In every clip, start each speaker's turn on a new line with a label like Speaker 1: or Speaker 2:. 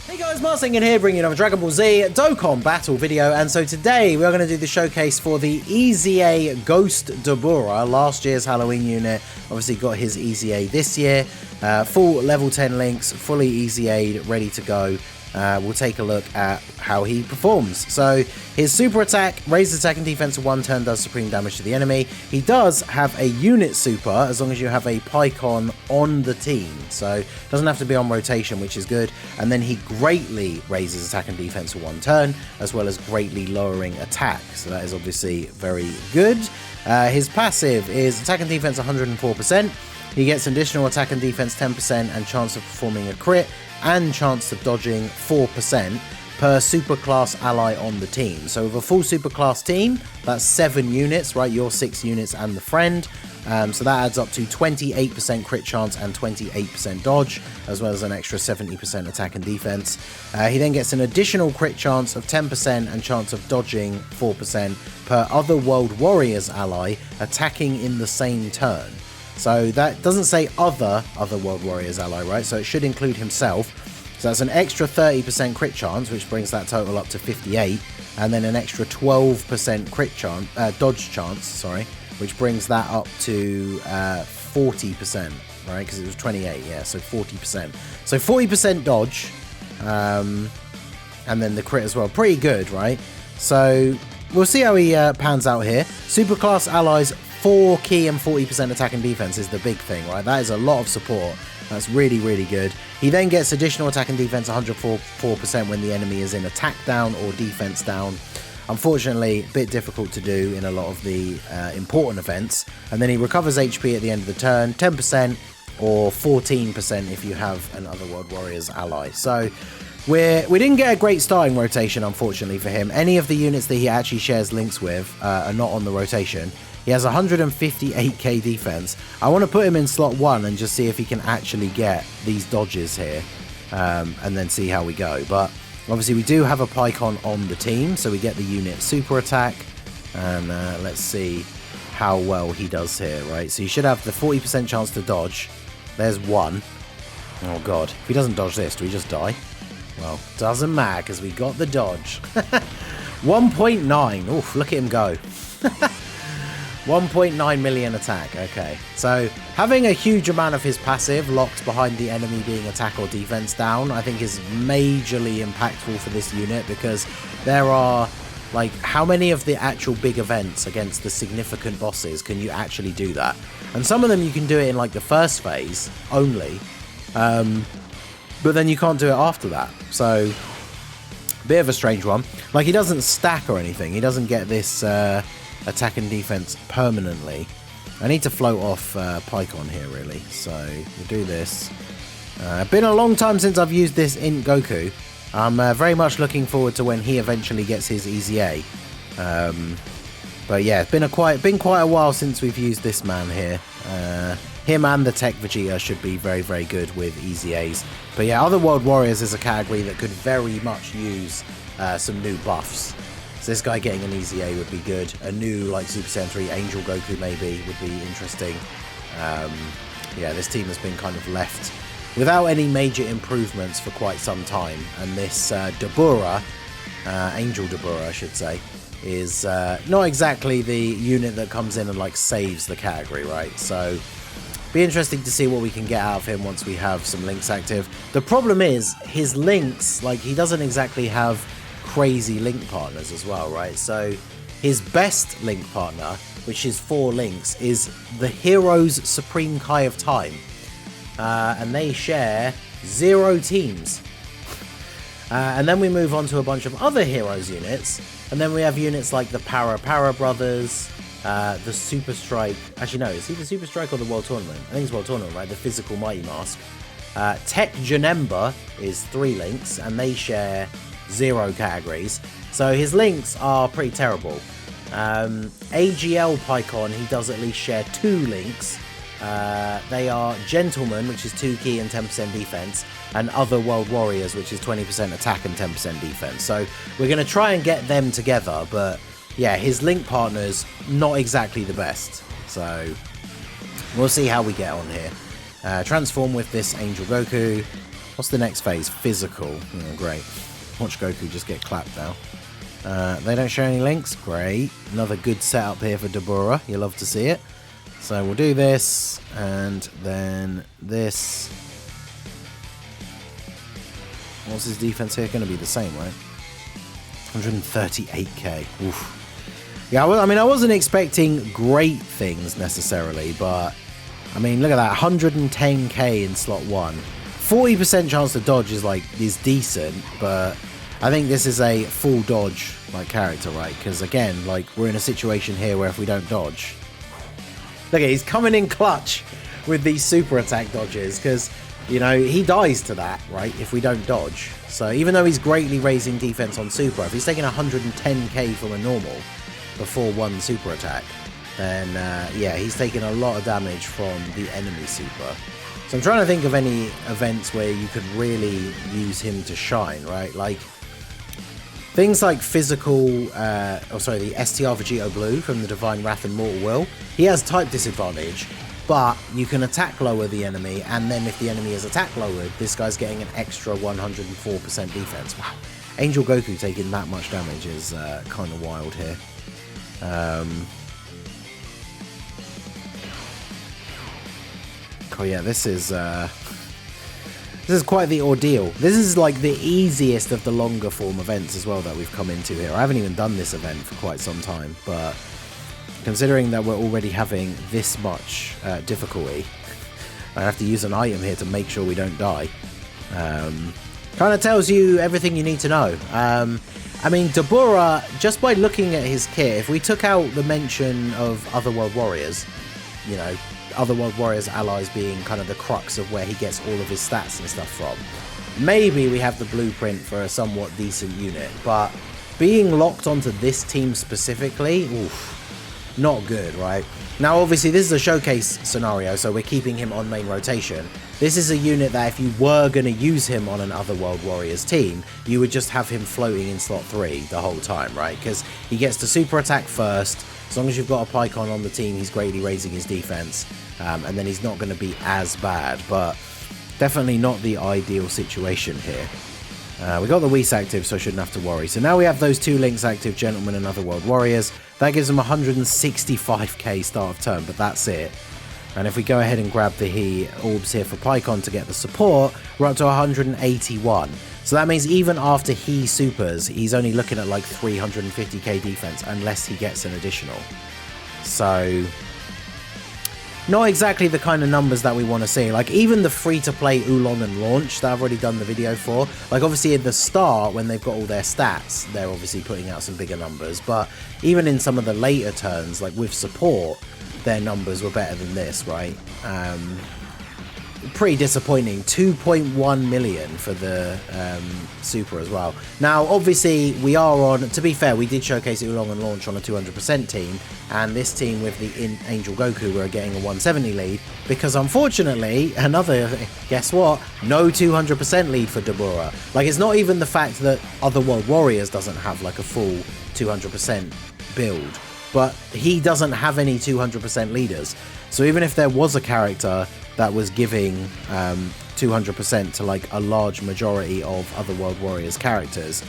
Speaker 1: Hey guys, Marsing in here bringing you another Dragon Ball Z Dokkan battle video, and so today we are going to do the showcase for the EZA Ghost DABURA, last year's Halloween unit. Obviously got his EZA this year, full level 10 links, fully EZA'd, ready to go. We'll take a look at how he performs. So his super attack raises attack and defense for 1 turn, does supreme damage to the enemy. He does have a unit super as long as you have a Pycon on the team, so doesn't have to be on rotation, which is good. And then he greatly raises attack and defense for 1 turn, as well as greatly lowering attack, so that is obviously very good. His passive is attack and defense 104%. He gets additional attack and defense 10% and chance of performing a crit and chance of dodging 4% per superclass ally on the team. So with a full superclass team, that's 7 units, right? Your 6 units and the friend. So that adds up to 28% crit chance and 28% dodge, as well as an extra 70% attack and defense. He then gets an additional crit chance of 10% and chance of dodging 4% per other World Warriors ally attacking in the same turn. So that doesn't say other World Warriors ally, right? So it should include himself. So that's an extra 30% crit chance, which brings that total up to 58, and then an extra 12% crit chance, dodge chance, sorry, which brings that up to 40%, right? Because it was 28, yeah, so 40%. So 40% dodge, and then the crit as well. Pretty good, right? So we'll see how he pans out here. Superclass allies 4 key and 40% attack and defense is the big thing, right? That is a lot of support. That's really, really good. He then gets additional attack and defense 104% when the enemy is in attack down or defense down. Unfortunately, a bit difficult to do in a lot of the important events. And then he recovers HP at the end of the turn, 10% or 14% if you have an Other World Warriors ally. So we didn't get a great starting rotation, unfortunately, for him. Any of the units that he actually shares links with are not on the rotation. He has 158k defense. I want to put him in slot 1 and just see if he can actually get these dodges here, and then see how we go. But obviously we do have a Pycon on the team, so we get the unit super attack, and let's see how well he does here, right? So you should have the 40% chance to dodge. There's 1. Oh god, if he doesn't dodge this, do we just die? Well, doesn't matter, because we got the dodge. 1.9. Oof, look at him go. 1.9 million attack. Okay, so having a huge amount of his passive locked behind the enemy being attack or defense down, I think is majorly impactful for this unit, because there are, like, how many of the actual big events against the significant bosses can you actually do that? And some of them you can do it in, like, the first phase only, but then you can't do it after that. So bit of a strange one. Like, he doesn't stack or anything. He doesn't get this attack and defense permanently. I need to float off Pycon here, really. So we'll do this. Been a long time since I've used this in Goku. I'm very much looking forward to when he eventually gets his EZA. But yeah, it's been quite a while since we've used this man here. Him and the Tech Vegeta should be very, very good with EZAs. But yeah, Other World Warriors is a category that could very much use some new buffs. So this guy getting an EZA would be good. A new, like, Super Saiyan 3 Angel Goku maybe would be interesting. Yeah, this team has been kind of left without any major improvements for quite some time. And this DABURA, Angel DABURA I should say, is not exactly the unit that comes in and, like, saves the category, right? So be interesting to see what we can get out of him once we have some links active. The problem is his links, like, he doesn't exactly have crazy link partners as well, right? So his best link partner, which is 4 links, is the Heroes Supreme Kai of Time, and they share 0 teams. And then we move on to a bunch of other Heroes units, and then we have units like the Para Brothers, the Super Strike. Actually, no, is he the Super Strike or the World Tournament? I think it's World Tournament, right? The Physical Mighty Mask. Tech Janemba is 3 links, and they share 0 categories. So his links are pretty terrible. AGL Pycon, he does at least share 2 links. They are Gentleman, which is 2 key and 10% defense, and Other World Warriors, which is 20% attack and 10% defense. So we're going to try and get them together, but yeah, his link partner's not exactly the best. So we'll see how we get on here. Transform with this Angel Goku. What's the next phase? Physical. Oh, great. Watch Goku just get clapped now. They don't show any links. Great. Another good setup here for Dabura. You love to see it. So we'll do this, and then this. What's his defense here? Going to be the same, right? 138k. Oof. Yeah, I mean, I wasn't expecting great things necessarily, but I mean, look at that, 110k in slot 1. 40% chance to dodge is decent, but I think this is a full dodge character, right? Because again, we're in a situation here where if we don't dodge, look at, he's coming in clutch with these super attack dodges, because you know he dies to that, right? If we don't dodge. So even though he's greatly raising defense on super, if he's taking 110k from a normal before one super attack, then yeah, he's taking a lot of damage from the enemy super. So I'm trying to think of any events where you could really use him to shine, right? Like things like physical, the STR Vegito Blue from the Divine Wrath and Mortal Will. He has type disadvantage, but you can attack lower the enemy, and then if the enemy is attack lowered, this guy's getting an extra 104% defense. Wow. Angel Goku taking that much damage is kind of wild here. Oh yeah, this is quite the ordeal. This is like the easiest of the longer form events as well that we've come into here. I haven't even done this event for quite some time, but considering that we're already having this much difficulty, I have to use an item here to make sure we don't die. Kind of tells you everything you need to know. I mean, Dabura, just by looking at his kit, if we took out the mention of Otherworld Warriors, you know, Otherworld Warriors allies being kind of the crux of where he gets all of his stats and stuff from, maybe we have the blueprint for a somewhat decent unit, but being locked onto this team specifically, oof, not good, right? Now, obviously, this is a showcase scenario, so we're keeping him on main rotation. This is a unit that if you were going to use him on an Otherworld Warriors team, you would just have him floating in slot 3 the whole time, right? Because he gets to super attack first. As long as you've got a Pycon on the team, he's greatly raising his defense, and then he's not going to be as bad, but definitely not the ideal situation here. We got the Whis active, so I shouldn't have to worry. So now we have those two links active, Gentlemen and Otherworld Warriors. That gives them 165k start of turn, but that's it. And if we go ahead and grab the orbs here for Pycon to get the support, we're up to 181. So that means even after he supers, he's only looking at like 350k defense unless he gets an additional. So not exactly the kind of numbers that we want to see. Like even the free-to-play Oolong and Launch that I've already done the video for, like obviously at the start when they've got all their stats, they're obviously putting out some bigger numbers, but even in some of the later turns, like with support, their numbers were better than this, right? Pretty disappointing. 2.1 million for the super as well. Now obviously we are on, to be fair, we did showcase Oolong and Launch on a 200% team, and this team with the Angel Goku we're getting a 170 lead, because unfortunately guess what, no 200% lead for Dabura. Like it's not even the fact that Otherworld Warriors doesn't have like a full 200% build, but he doesn't have any 200% leaders. So even if there was a character that was giving 200% to like a large majority of Otherworld Warriors characters,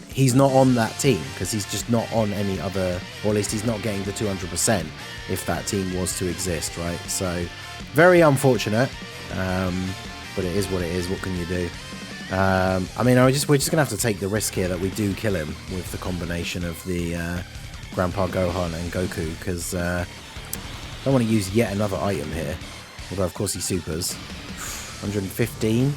Speaker 1: he's not on that team because he's just not on any other, or at least he's not getting the 200% if that team was to exist, right? So very unfortunate, but it is what it is. What can you do? I mean, we're just gonna have to take the risk here that we do kill him with the combination of the Grandpa Gohan and Goku, because I don't want to use yet another item here. Although, of course, he supers. 115.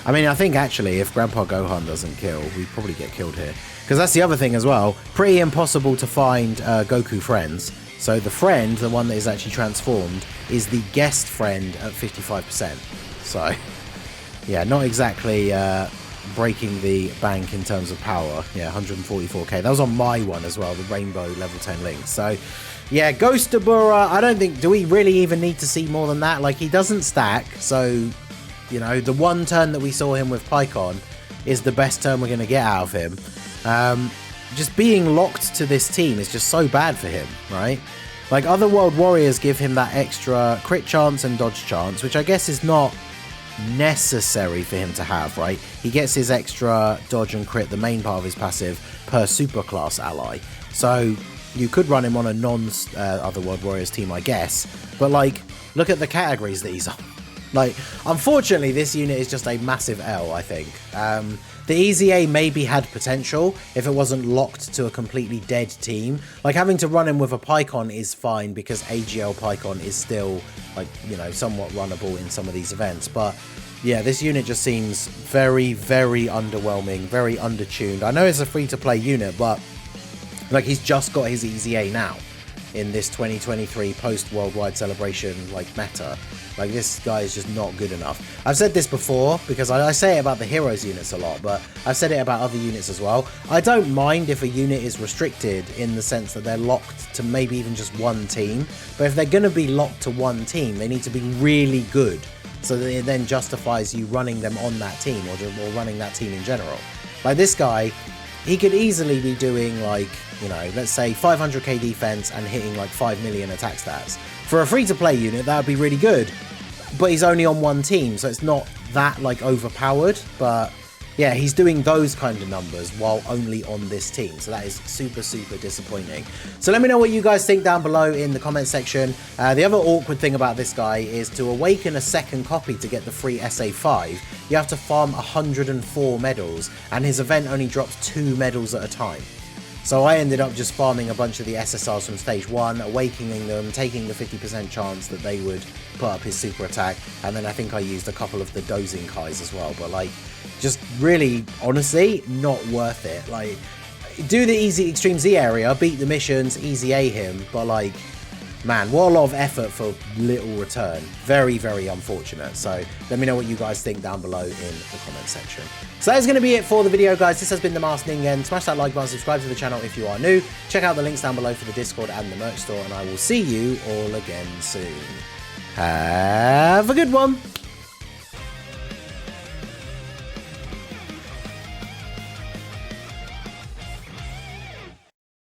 Speaker 1: I mean, I think, actually, if Grandpa Gohan doesn't kill, we probably get killed here. Because that's the other thing as well. Pretty impossible to find Goku friends. So the friend, the one that is actually transformed, is the guest friend at 55%. So, yeah, not exactly breaking the bank in terms of power. Yeah, 144k. That was on my one as well, the Rainbow level 10 link. So, yeah, Ghost Dabura, I don't think, do we really even need to see more than that? Like, he doesn't stack, so, you know, the one turn that we saw him with Pycon is the best turn we're going to get out of him. Just being locked to this team is just so bad for him, right? Like, Otherworld Warriors give him that extra crit chance and dodge chance, which I guess is not necessary for him to have, right? He gets his extra dodge and crit, the main part of his passive, per superclass ally. So you could run him on a non-Other World Warriors team, I guess. But, like, look at the categories that he's on. Like, unfortunately, this unit is just a massive L, I think. The EZA maybe had potential if it wasn't locked to a completely dead team. Like, having to run him with a Pycon is fine because AGL Pycon is still, like, you know, somewhat runnable in some of these events. But, yeah, this unit just seems very, very underwhelming, very undertuned. I know it's a free-to-play unit, but, like, he's just got his EZA now in this 2023 post-worldwide celebration, like, meta. Like, this guy is just not good enough. I've said this before, because I say it about the heroes units a lot, but I've said it about other units as well. I don't mind if a unit is restricted in the sense that they're locked to maybe even just one team, but if they're going to be locked to one team, they need to be really good, so that it then justifies you running them on that team, or running that team in general. Like, this guy, he could easily be doing, like, you know, let's say 500k defense and hitting like 5 million attack stats. For a free-to-play unit, that would be really good, but he's only on one team, so it's not that, like, overpowered. But yeah, he's doing those kind of numbers while only on this team, so that is super, super disappointing. So let me know what you guys think down below in the comment section. The other awkward thing about this guy is to awaken a second copy to get the free SA5, you have to farm 104 medals, and his event only drops 2 medals at a time. So I ended up just farming a bunch of the SSRs from stage 1, awakening them, taking the 50% chance that they would put up his super attack, and then I think I used a couple of the dozing Kais as well. But, like, just really, honestly, not worth it. Like, do the easy Extreme Z area, beat the missions, easy A him, but, like, man, what a lot of effort for little return. Very, very unfortunate. So let me know what you guys think down below in the comment section. So that is going to be it for the video, guys. This has been the Masked Ningen. Smash that like button, subscribe to the channel if you are new. Check out the links down below for the Discord and the merch store, and I will see you all again soon. Have a good one.